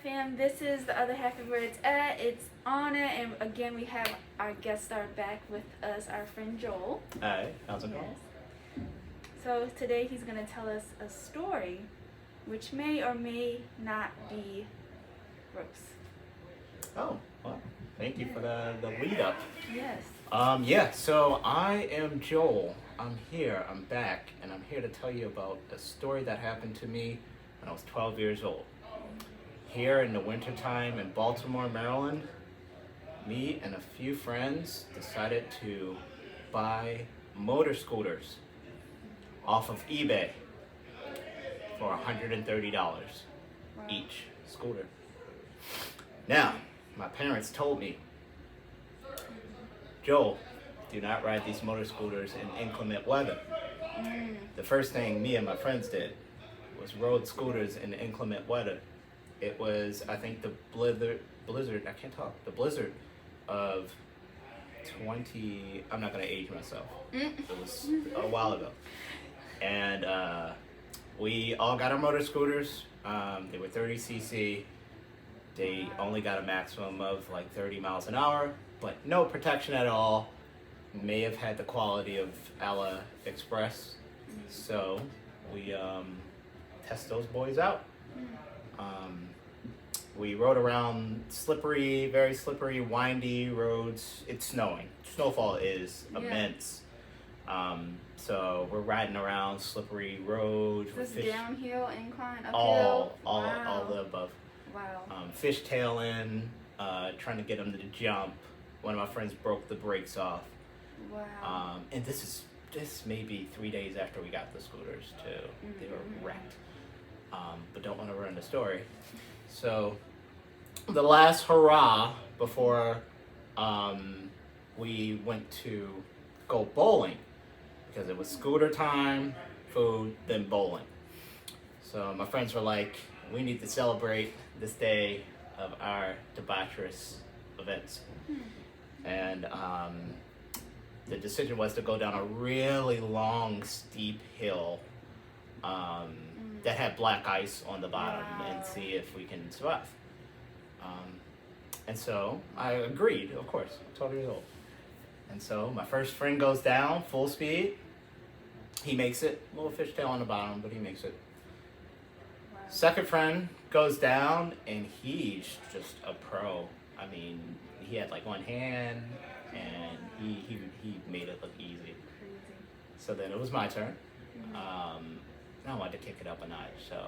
fam. This is the other half of where it's at. It's Anna, and again we have our guest star back with us, our friend Joel. Hi, how's it going? So today he's gonna tell us a story, which may or may not be gross. Oh, well, thank you for the lead up. Yes. So I am Joel. I'm back, and I'm here to tell you about a story that happened to me when I was 12 years old. Here in the wintertime in Baltimore, Maryland, me and a few friends decided to buy motor scooters off of eBay for $130 each scooter. Now, my parents told me, Joel, do not ride these motor scooters in inclement weather. The first thing me and my friends did was rode scooters in inclement weather. It was, I think, the blizzard of 20, I'm not going to age myself. It was a while ago. And we all got our motor scooters. They were 30cc. They only got a maximum of like 30 miles an hour, but no protection at all. May have had the quality of AliExpress. So we test those boys out. We rode around very slippery, windy roads. It's snowing. Snowfall is immense. So we're riding around slippery roads. Is this downhill, incline, uphill? All the above. Wow. Fishtailing, trying to get them to jump. One of my friends broke the brakes off. Wow. And this may be 3 days after we got the scooters too. They were wrecked. But don't want to ruin the story. So the last hurrah before we went to go bowling, because it was scooter time, food, then bowling. So my friends were like, we need to celebrate this day of our debaucherous events. And the decision was to go down a really long, steep hill that had black ice on the bottom and see if we can survive. And so I agreed, of course, 12 years old. And so my first friend goes down, full speed. He makes it, a little fishtail on the bottom, but he makes it. Wow. Second friend goes down, and he's just a pro. I mean, he had like one hand, and he made it look easy. Crazy. So then it was my turn. I wanted to kick it up a notch, so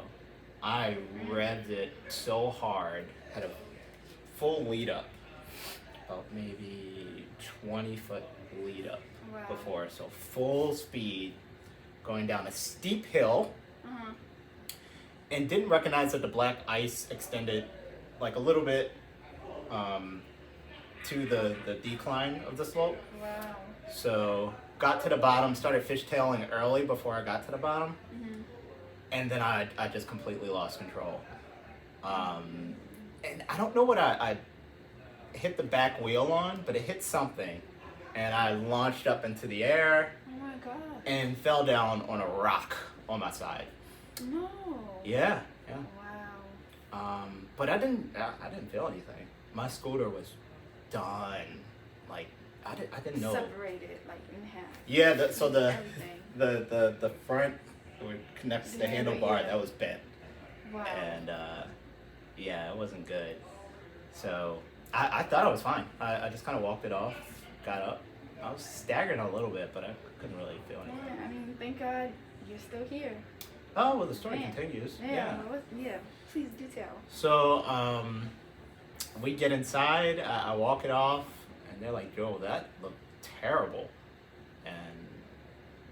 I revved it so hard, had a full lead up, about maybe 20-foot lead up before, so full speed, going down a steep hill, and didn't recognize that the black ice extended like a little bit to the decline of the slope. Wow. So got to the bottom, started fishtailing early before I got to the bottom. And then I just completely lost control. And I don't know what I hit the back wheel on, but it hit something. And I launched up into the air. Oh my God. And fell down on a rock on my side. No. Yeah. Wow. But I didn't feel anything. My scooter was done. Like I didn't know. Separated like in half. Yeah. So Everything. the front where it connects to the handlebar, that was bent. Wow. And it wasn't good. So I thought I was fine. I just kind of walked it off, got up. I was staggering a little bit, but I couldn't really feel anything. Yeah, I mean, thank God you're still here. Oh, well, the story continues. Yeah. Please do tell. So we get inside, I walk it off, and they're like, Joe, that looked terrible. And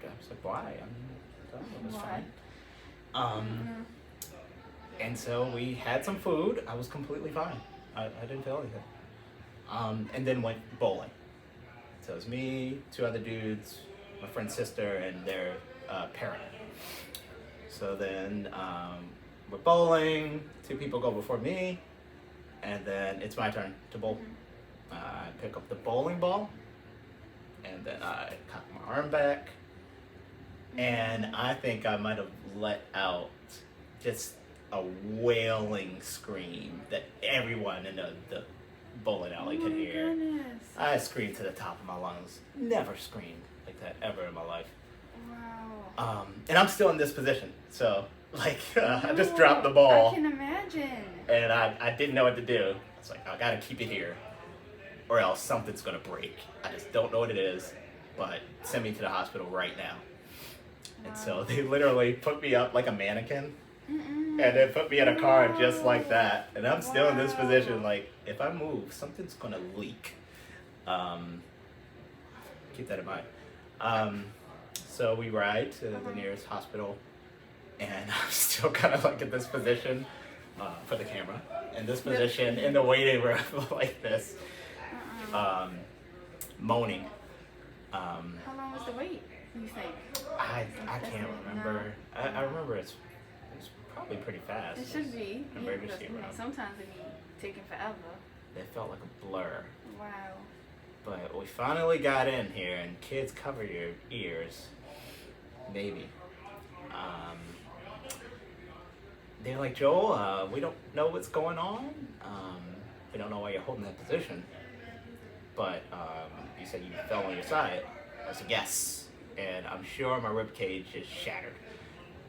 I was like, why? I mean, it was fine. And so we had some food. I was completely fine. I didn't feel anything. And then went bowling. So it was me, two other dudes, my friend's sister, and their parent. So then we're bowling. Two people go before me. And then it's my turn to bowl. I pick up the bowling ball. And then I cock my arm back. And I think I might have let out just a wailing scream that everyone in the bowling alley could hear. Goodness. I screamed to the top of my lungs. Never screamed like that ever in my life. Wow. And I'm still in this position, so like I just dropped the I ball, can imagine. and I didn't know what to do. It's like I gotta keep it here, or else something's gonna break. I just don't know what it is, but send me to the hospital right now. And so they literally put me up like a mannequin, and then put me in a car just like that. And I'm still in this position, like if I move, something's gonna leak. Keep that in mind. So we ride to the nearest hospital, and I'm still kind of like in this position for the camera, in this position in the waiting room like this, moaning. How long was the wait, you think? I can't remember. I remember it's probably pretty fast. It should be. Emergency room. Sometimes it be taking forever. It felt like a blur. Wow. But we finally got in here, and kids, cover your ears. Maybe. They're like, Joel, we don't know what's going on. We don't know why you're holding that position. But you said you fell on your side. I said, yes. And I'm sure my rib cage is shattered.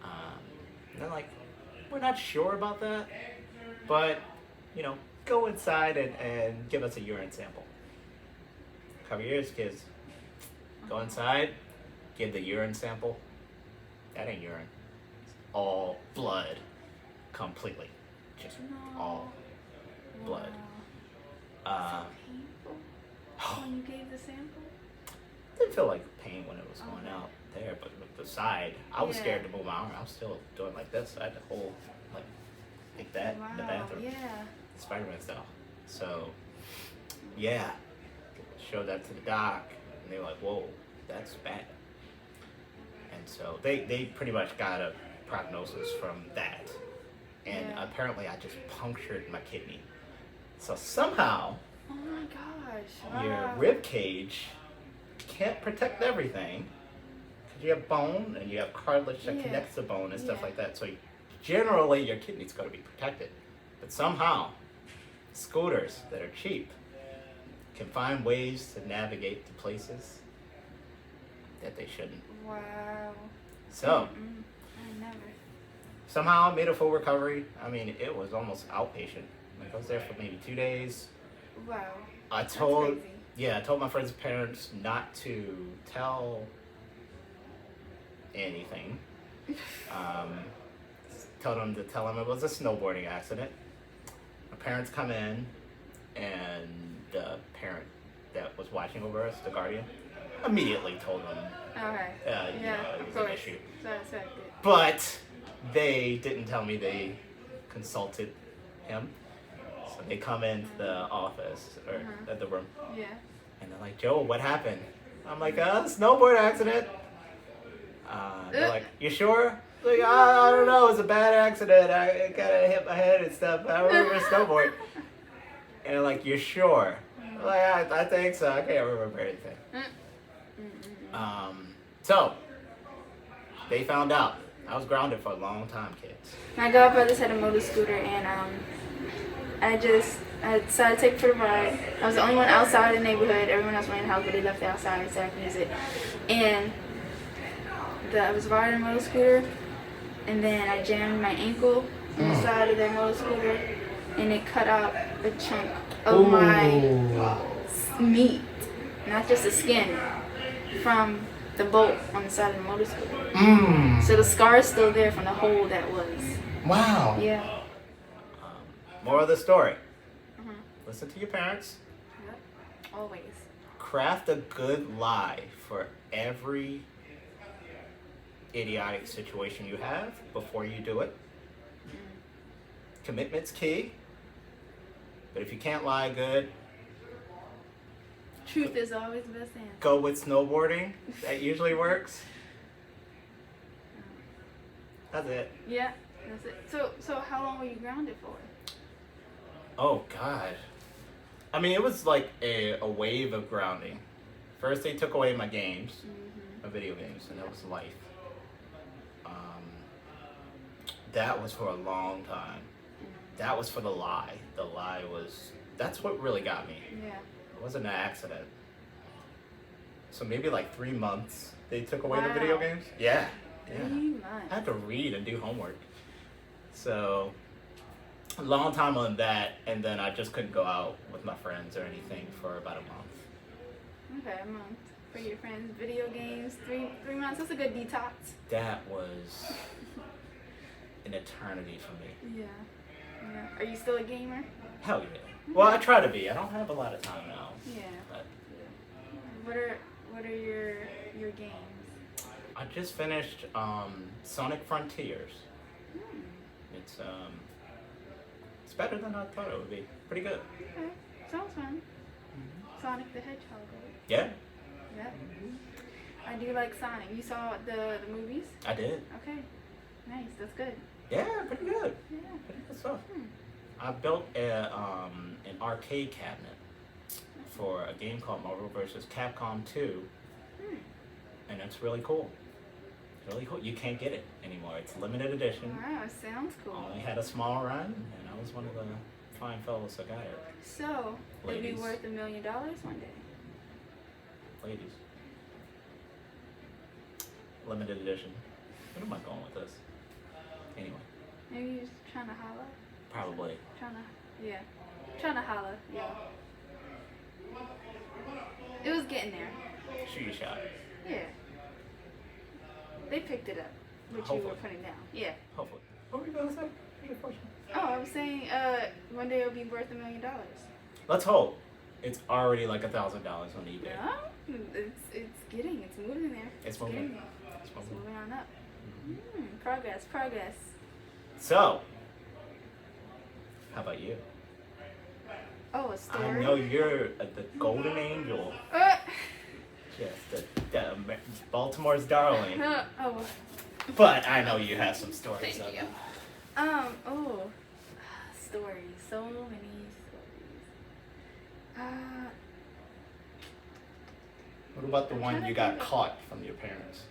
And they're like, we're not sure about that. But, go inside and give us a urine sample. Cover your ears, kids. Go inside, give the urine sample. That ain't urine. It's all blood. Completely. Just all blood. Was it painful when you gave the sample? Didn't feel like pain when it was going out there, but with the side, I was scared to move my arm. I was still doing like this. I had to hold like that in the bathroom. Yeah. Spider-Man style. So, yeah. Showed that to the doc, and they were like, whoa, that's bad. And so they pretty much got a prognosis from that. And apparently I just punctured my kidney. So somehow, Oh my gosh. your rib cage can't protect everything. Because you have bone, and you have cartilage that connects the bone and stuff like that. So generally, your kidney's going to be protected. But somehow, scooters that are cheap can find ways to navigate to places that they shouldn't. Wow. So, I never. somehow I made a full recovery. I mean, it was almost outpatient. Like, I was there for maybe 2 days. Wow. I That's told crazy. my friend's parents not to tell anything. Told them to tell them it was a snowboarding accident. My parents come in, and the parent that was watching over us, the guardian, immediately told them Okay. it was an issue. So that's good. But they didn't tell me they consulted him. So they come into the office, or at the room, Yeah. and they're like, Joe, what happened? I'm like, snowboard accident. They're like, you sure? Like, I don't know, it was a bad accident. I kind of hit my head and stuff. I remember snowboard. And they're like, you sure? I'm like, I think so. I can't remember anything. So, they found out. I was grounded for a long time, kids. My godbrothers had a motor scooter, and I decided to take it for the ride. I was the only one outside the neighborhood. Everyone else went in the house, but they left it outside so I could use it. And I was riding a motor scooter, and then I jammed my ankle on the side of that motor scooter, and it cut out a chunk of my meat, not just the skin, from the bolt on the side of the motor scooter. So the scar is still there from the hole that was. Wow. Yeah. More of the story. Listen to your parents. Yep. Always. Craft a good lie for every idiotic situation you have before you do it. Commitment's key. But if you can't lie good, Truth is always the best answer. go with snowboarding. That usually works. That's it. Yeah, that's it. So how long were you grounded for? Oh, God. I mean, it was like a wave of grounding. First, they took away my games, my video games, and that was life. That was for a long time. That was for the lie. The lie was, that's what really got me. Yeah. It wasn't an accident. So maybe like 3 months they took away the video Wow. games. Yeah. 3 I months. had to read and do homework. So a long time on that, and then I just couldn't go out with my friends or anything for about a month. Okay, a month for your friends. Video games, 3 months. That's a good detox. That was an eternity for me. Yeah. Yeah. Are you still a gamer? Hell yeah. Well, I try to be. I don't have a lot of time now. Yeah. But What are your games? I just finished Sonic Frontiers. Hmm. It's better than I thought it would be. Pretty good. Okay. Sounds fun. Sonic the Hedgehog. Right? Yeah, Yep. I do like Sonic. You saw the movies? I did. Okay. Nice. That's good. Yeah, pretty good. Yeah. Pretty good stuff. Hmm. I built an arcade cabinet for a game called Marvel vs. Capcom 2, Hmm. and it's really cool. It's really cool. You can't get it anymore. It's limited edition. Wow. Sounds cool. Only had a small run, and I was one of the fine fellows that got it. So it'd be Ladies. worth $1 million one day. Ladies. Limited edition. Where am I going with this? Anyway, Maybe you're just trying to holla. probably. Trying to holla. Yeah. It was getting there. Shoot your shot. Yeah. They picked it up, which you Hopefully. were putting down. Yeah. Hopefully. What were you going to say? What was your question? Oh, I was saying, one day it'll be worth $1 million. Let's hope. It's already like $1,000 on eBay. Yeah, it's moving there. It's moving. Getting there. It's It's moving. moving on up. Progress. So, how about you? Oh, a story. I know you're the golden angel. Yes, the Baltimore's darling. Oh, But I know you have some stories thank of you. it. Stories. So many stories. What about the I'm one trying you to got think of- caught from your parents?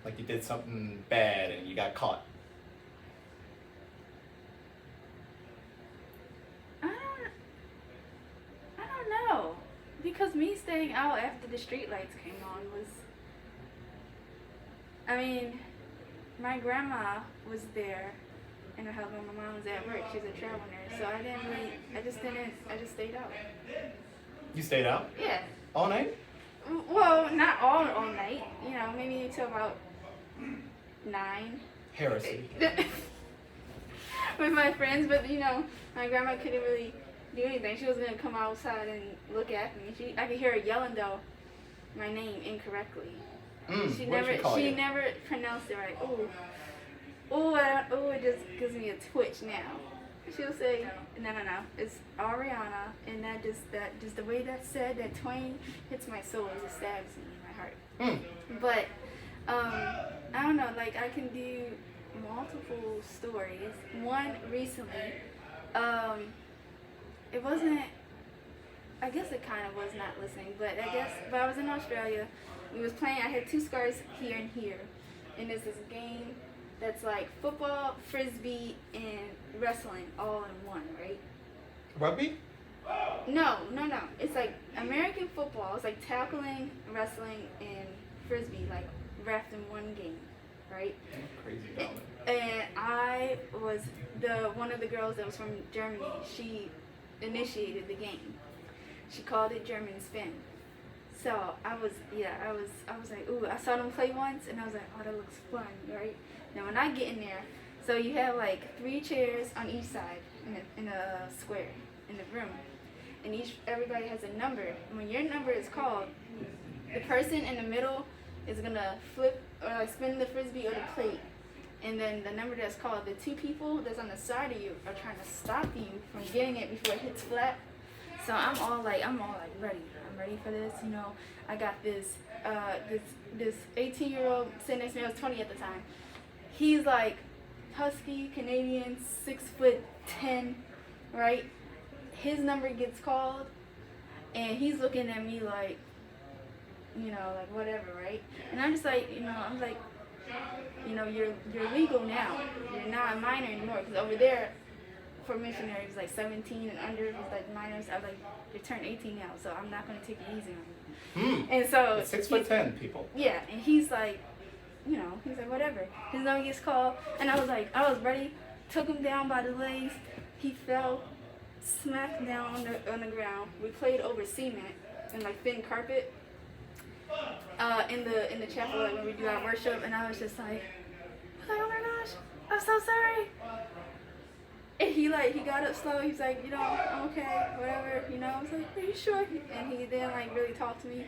Like you did something bad and you got caught. I don't know. Because me staying out after the street lights came on was, I mean, my grandma was there and her husband, my mom was at work. She's a travel nurse. So I just stayed out. You stayed out Yeah. all night? Well, not all night. You know, maybe until about 9. Heresy. With my friends, but you know, my grandma couldn't really do anything. She was gonna come outside and look at me. I could hear her yelling though my name incorrectly. She never pronounced it right. It just gives me a twitch now. She'll say, no, it's Ariana, and that just the way that's said, that twang hits my soul, it just stabs me in my heart. But I don't know, like I can do multiple stories. One recently, it wasn't, I guess it kind of was not listening, but I was in Australia. We was playing, I had 2 scars here and here, and there's this game that's like football, frisbee, and wrestling all in one, right? Rugby? No. It's like American football. It's like tackling, wrestling, and frisbee, like wrapped in one game, right? Crazy dog. And I was one of the girls that was from Germany. She initiated the game. She called it German Spin. So I was like, ooh, I saw them play once, and I was like, oh, that looks fun, right? Now when I get in there, so you have like 3 chairs on each side in a square in the room, and everybody has a number. And when your number is called, the person in the middle is gonna flip or like spin the frisbee or the plate, and then the number that's called, the 2 people that's on the side of you are trying to stop you from getting it before it hits flat. So I'm all like ready. I'm ready for this. You know, I got this 18-year-old sitting next to me. I was 20 at the time. He's like husky Canadian, 6'10", right? His number gets called, and he's looking at me like, you know, like whatever, right? And I'm just like, you know, I'm like, you know, you're legal now. You're not a minor anymore. Because over there, for missionaries, like 17 and under, was like minors. I was like, you turn 18 now, so I'm not going to take it easy on you. And so 6'10" people. Yeah, and he's like, you know, he's like, whatever. His name gets called, and I was like, I was ready. Took him down by the legs. He fell, smacked down on the ground. We played over cement and like thin carpet in the chapel, like when we do our worship, and I was just like, oh my gosh, I'm so sorry. And he got up slow. He was like, you know, I'm okay, whatever, you know. I was like, are you sure? And he then like really talked to me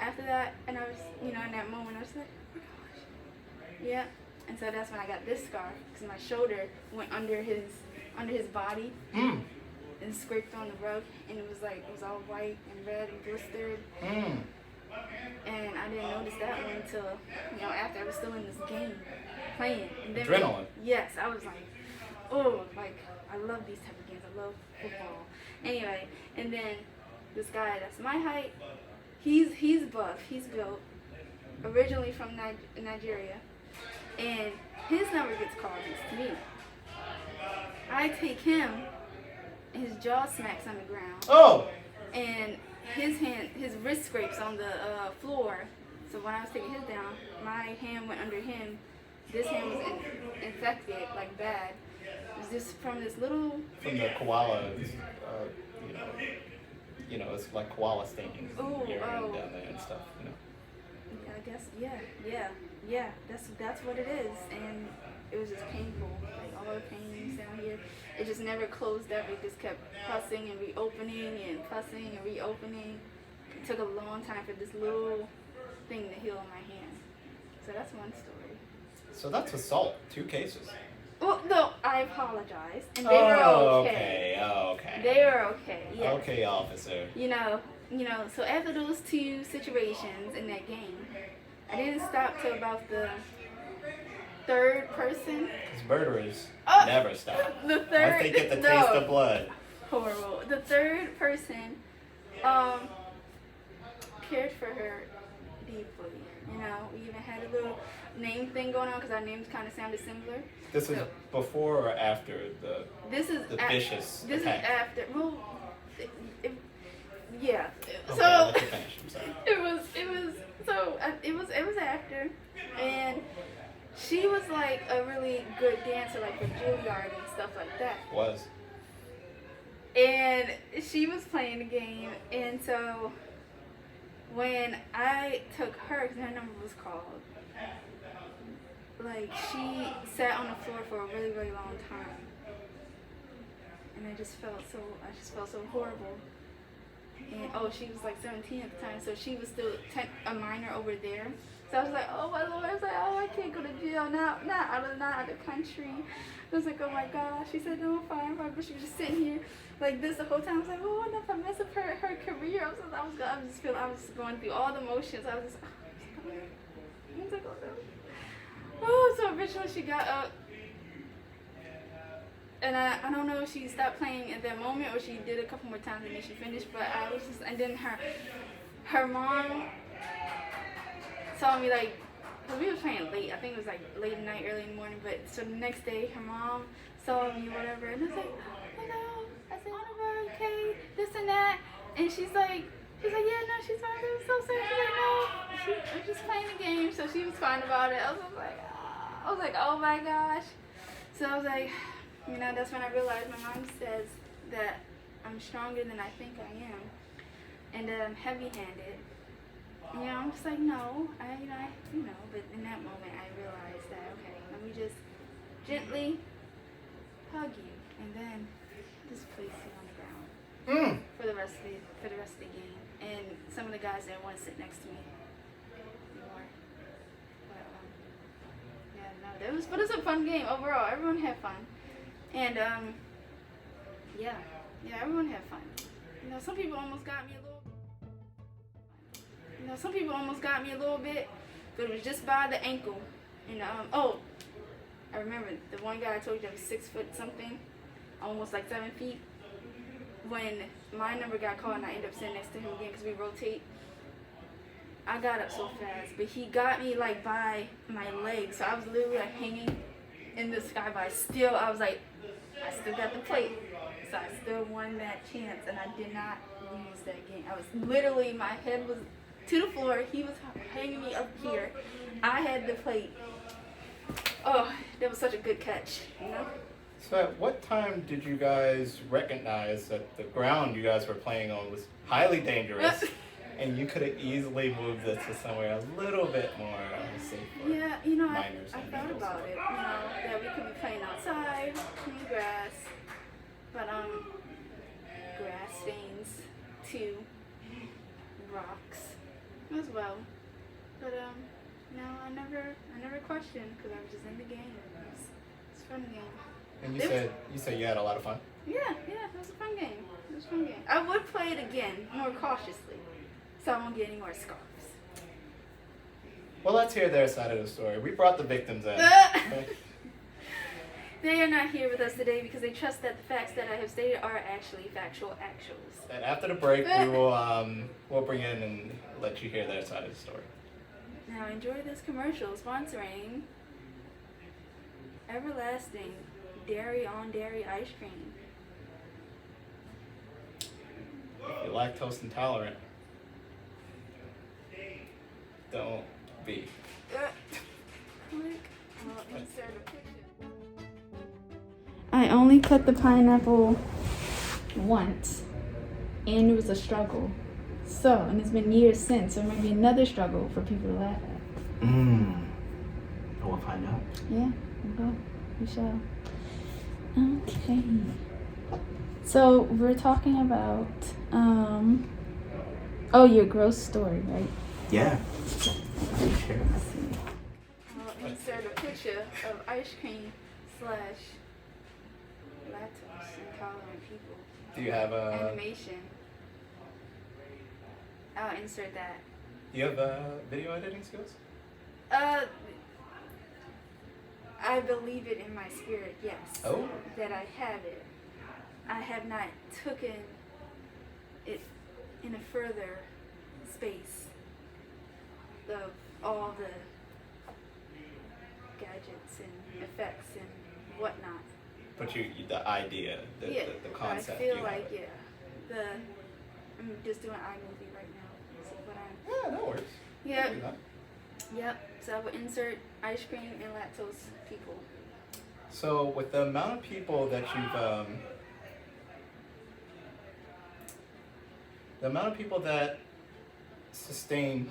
after that, and I was, you know, in that moment, I was like, oh my gosh, yeah. And so that's when I got this scar, because my shoulder went under his body and scraped on the rug, and it was all white and red and blistered. And I didn't notice that one until, you know, after I was still in this game playing. And then Adrenaline. Yes, I was like, oh, like, I love these type of games. I love football. Anyway, and then this guy that's my height, he's buff, he's built, originally from Nigeria, and his number gets called against me. I take him, and his jaw smacks on the ground. Oh! And his wrist scrapes on the floor. So when I was taking his down, my hand went under him. This hand was infected, like bad. It was just from this little... From the koala, you know, it's like koala staining here and down there and stuff, you know. I guess, yeah. That's what it is, and it was just painful. Like all the pains down here, it just never closed up. It just kept pussing and reopening and pussing and reopening. It took a long time for this little thing to heal on my hand. So that's one story. So that's assault, 2 cases. Well, no, I apologize, and they were okay. Okay. They were okay. Yes. Okay, officer. You know. So after those 2 situations in that game, I didn't stop till about the 3rd person. Because murderers never stop. The 3rd. Once they get the taste of blood. Horrible. The 3rd person cared for her deeply. You know, we even had a little name thing going on because our names kind of sounded similar. This is before or after the vicious This attack? Is after. Well, yeah. Okay, So I'll let you finish. I'm sorry. it was after, and she was like a really good dancer, like for Juilliard and stuff like that. Was. And she was playing the game, and so when I took her, because her number was called, like she sat on the floor for a really, really long time, and I just felt so horrible. And she was like 17 at the time, so she was still a minor over there. So I was like, oh my Lord, I was like, oh, I can't go to jail, not out of the country. I was like, oh my gosh. She said, no, I'm fine, but she was just sitting here like this the whole time. I was like, oh, what if I mess up her career? I was going through all the motions. I was just, I was like, oh no. Oh, so eventually she got up. And I don't know if she stopped playing at that moment or she did a couple more times and then she finished. But I was just, and then her mom saw me like, cause we was playing late. I think it was like late at night, early in the morning. But so the next day, her mom saw me, whatever, and I was like, hello. I said, Oliver, okay, this and that. And she's like, yeah, no, she's fine. I was so sorry. She's like, no, I was just playing the game. So she was fine about it. I was like, oh my gosh. So I was like, you know, that's when I realized my mom says that I'm stronger than I think I am, and that I'm heavy-handed. You know, I'm just like, no, but in that moment I realized that, okay, let me just gently hug you, and then just place you on the ground for the rest of the game. And some of the guys there want to sit next to me more. But it was a fun game overall. Everyone had fun. And, everyone had fun. You know, some people almost got me a little bit, but it was just by the ankle. And, I remember the one guy I told you that was 6 foot something, almost like 7 feet. When my number got called and I ended up sitting next to him again because we rotate, I got up so fast, but he got me like by my legs, so I was literally like hanging in the sky. But I was like, I still got the plate, so I still won that chance, and I did not lose that game. I was literally, my head was to the floor. He was hanging me up here. I had the plate. Oh, that was such a good catch, you know? So at what time did you guys recognize that the ground you guys were playing on was highly dangerous and you could have easily moved this to somewhere a little bit more safe for Yeah, you know, minors I and thought adults? about it, you know, that we could be playing outside, in the grass, but grass stains to rocks as well. But no, I never questioned because I was just in the game. It's a fun game. And you said you had a lot of fun? Yeah, it was a fun game. It was a fun game. I would play it again more cautiously, so I won't get any more scarves. Well, let's hear their side of the story. We brought the victims in. They are not here with us today because they trust that the facts that I have stated are actually factual actuals. And after the break, we will we'll bring in and let you hear their side of the story. Now enjoy this commercial sponsoring Everlasting Dairy on Dairy Ice Cream. If you're lactose intolerant, don't be. Click. I'll insert a picture. I only cut the pineapple once, and it was a struggle. So, and it's been years since, so it might be another struggle for people to laugh at. We'll find out. Yeah, we shall. Okay. So we're talking about your gross story, right? Yeah. Sure. I'll insert a picture of ice cream / lactose intolerant people. Do you have a Animation. I'll insert that. Do you have video editing skills? I believe it in my spirit, yes. Oh. That I have it. I have not taken it in a further space of all the gadgets and effects and whatnot. But the idea, the concept. I feel you like have it. I'm just doing iMovie right now. So, but Yeah, that works. yeah. Do that. Yep. So I would insert ice cream and lactose people. So with the amount of people that sustain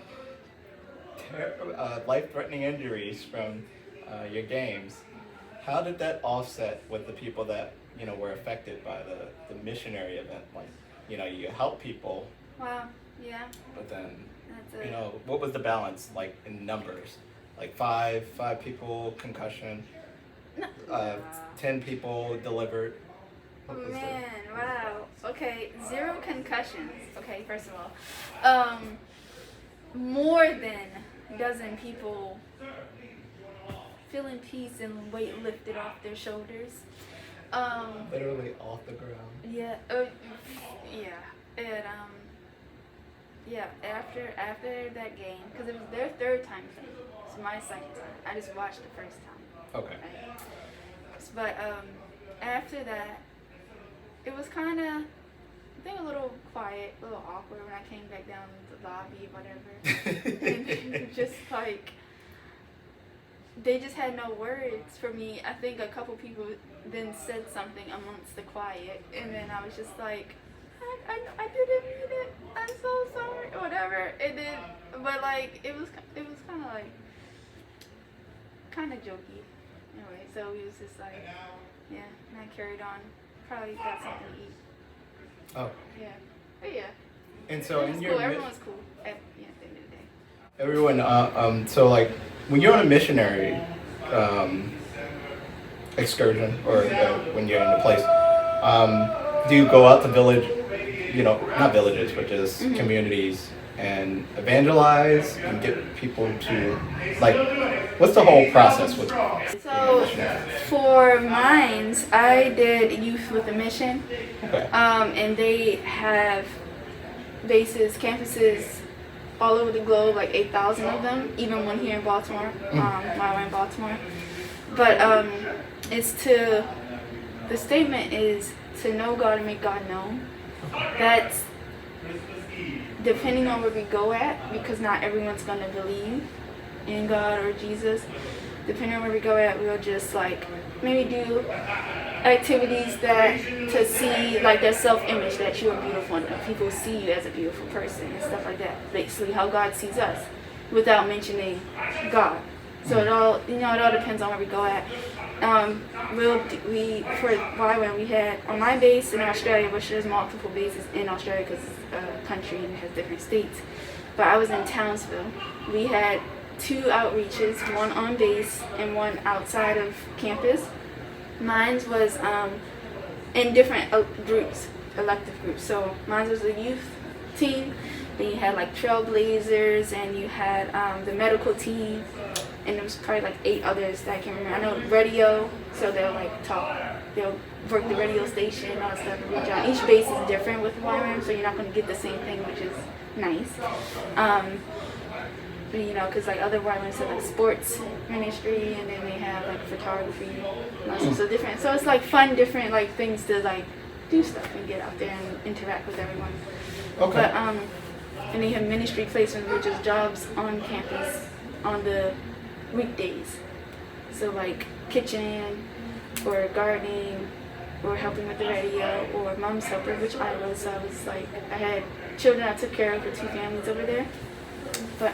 life-threatening injuries from your games, how did that offset with the people that were affected by the missionary event? Like, you help people. Wow. Yeah. But then, That's it. what was the balance like in numbers? Like five people concussion, 10 people delivered. Oh, What was man, wow. Okay, 0 concussions. Okay, first of all, more than a dozen people feeling peace and weight lifted off their shoulders. Literally off the ground. Yeah. Yeah. And yeah. After that game, because it was their third time playing. It's my second time. I just watched the first time. Okay. Right? But after that, it was kind of, I think, a little quiet, a little awkward when I came back down to the lobby, whatever. And just like, they just had no words for me. I think a couple people then said something amongst the quiet, and then I was just like, I didn't mean it. I'm so sorry, whatever. And then, but like, it was kind of like, kind of jokey. Anyway, so we was just like, yeah, and I carried on. Probably got something to eat. Oh. Yeah. But yeah. And so It was in cool. your Everyone's cool at the end of the day. everyone, so like when you're on a missionary excursion or when you're in a place, do you go out to village, not villages, but just communities and evangelize and get people to, like, what's the whole process with being a So missionary? for mines, I did Youth with a Mission, Okay. and they have bases, campuses all over the globe, like 8,000 of them, even one here in Baltimore, while we're in Baltimore. But the statement is to know God and make God known. That's depending on where we go at, because not everyone's going to believe in God or Jesus. Depending on where we go at, we'll just like maybe do activities that to see like their self-image, that you are beautiful and that people see you as a beautiful person and stuff like that. Basically how God sees us without mentioning God. So it all depends on where we go at. For YWAM we had on my base in Australia, which there's multiple bases in Australia because it's a country and it has different states. But I was in Townsville. We had 2 outreaches, one on base and one outside of campus. Mine was in different groups, elective groups. So mine was a youth team. Then you had like Trailblazers, and you had the medical team, and there was probably like 8 others that I can't remember. I know radio, so they'll like talk, they'll work the radio station, all that stuff, and reach out. Each base is different with YWAM, so you're not going to get the same thing, which is nice. You know, because like other YWAMs have like sports ministry, and then they have like photography, so different. So it's like fun, different like things to like do stuff and get out there and interact with everyone. Okay. But and they have ministry placement, which is jobs on campus on the weekdays. So like kitchen or gardening or helping with the radio or mom's helper, which I was. So I was like, I had children I took care of for 2 families over there. But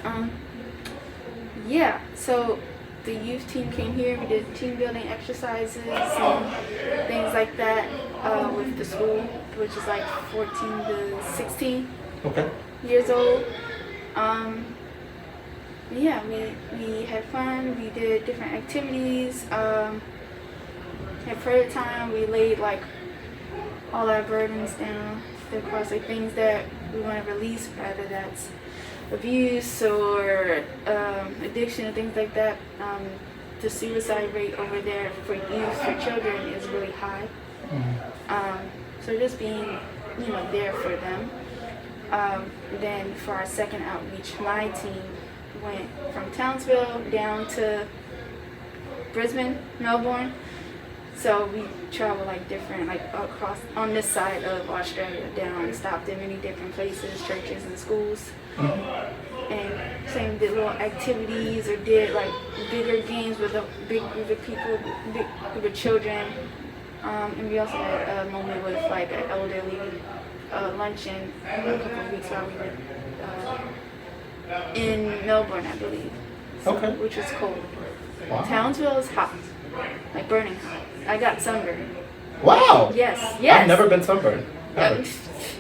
yeah, so the youth team came here. We did team building exercises and things like that with the school, which is like 14 to 16 years old. Yeah, we had fun. We did different activities. At prayer time, we laid like all our burdens down across like things that we want to release, whether that's abuse or addiction and things like that. The suicide rate over there for youth, for children, is really high. So just being, there for them. Then for our second outreach, my team went from Townsville down to Brisbane, Melbourne. So we travel like different, like across on this side of Australia, down, stopped in many different places, churches and schools. And same did little activities or did like bigger games with a big group of people, big group of children. And we also had a moment with like an elderly luncheon a couple of weeks while we were in Melbourne, I believe. So, which was cold. Wow. Townsville is hot, like burning hot. I got sunburned. Wow. Yes. I've never been sunburned.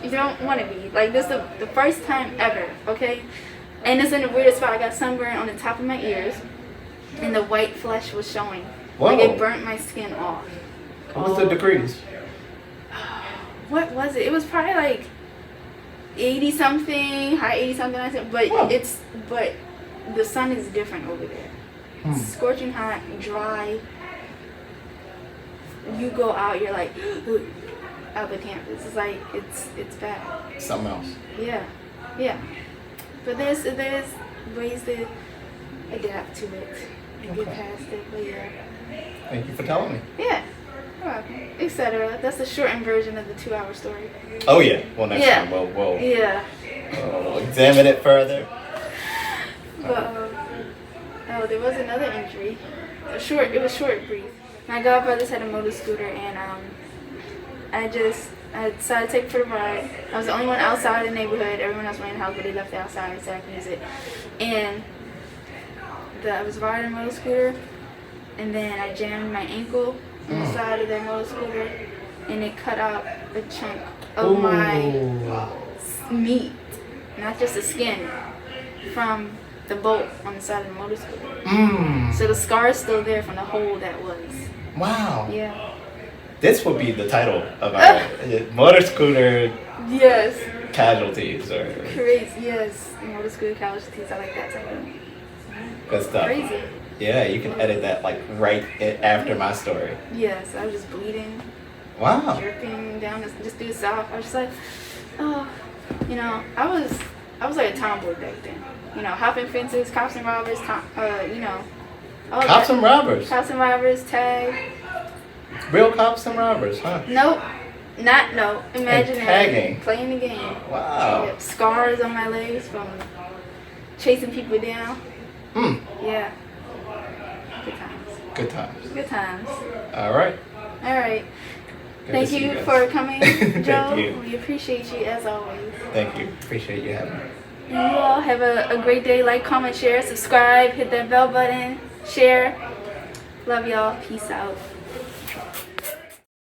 You don't want to be. Like, this is the first time ever, okay? And it's in the weirdest spot. I got sunburned on the top of my ears, and the white flesh was showing. Whoa. Like, it burnt my skin off. What was the degrees? What was it? It was probably like 80-something, high 80-something, I said. But but the sun is different over there. It's scorching hot, dry. You go out, you're like, out the campus. It's like, it's bad. Something else. Yeah. But there's ways to adapt to it and get past it. But yeah. Thank you for telling me. Yeah. Etc. That's the shortened version of the 2-hour story. Oh yeah. Well, next time we'll examine it further. But there was another injury. It was short, brief. My godbrothers had a motor scooter, and I decided to take it for the ride. I was the only one outside of the neighborhood. Everyone else went in the house, but they left it outside so I could use it. And I was riding a motor scooter, and then I jammed my ankle on the side of their motor scooter, and it cut out a chunk of my meat, not just the skin, from the bolt on the side of the motor scooter. So the scar is still there from the hole that was. Wow. Yeah. This would be the title of our motor scooter. Yes. Casualties or. Crazy. Yes. Motor scooter casualties. I like that title. Good stuff. Crazy. Yeah, you can edit that like right after my story. Yes, I was just bleeding. Wow. Dripping down, just due south. I was just like, oh, I was I was like a tomboy back then. You know, hopping fences, cops and robbers, you know. All Cops that. and robbers. Cops and robbers, tag. Real cops and robbers, huh? Nope. No. Imagine And tagging. that. Playing the game. Wow. Yep. Scars on my legs from chasing people down. Yeah. Good times. Good times. Good times. All right. All right. Good Thank to see you guys. for coming, Thank Joe. you. We appreciate you as always. Thank you. Appreciate you having me. And you all have a great day. Like, comment, share, subscribe, hit that bell button, share. Love y'all. Peace out.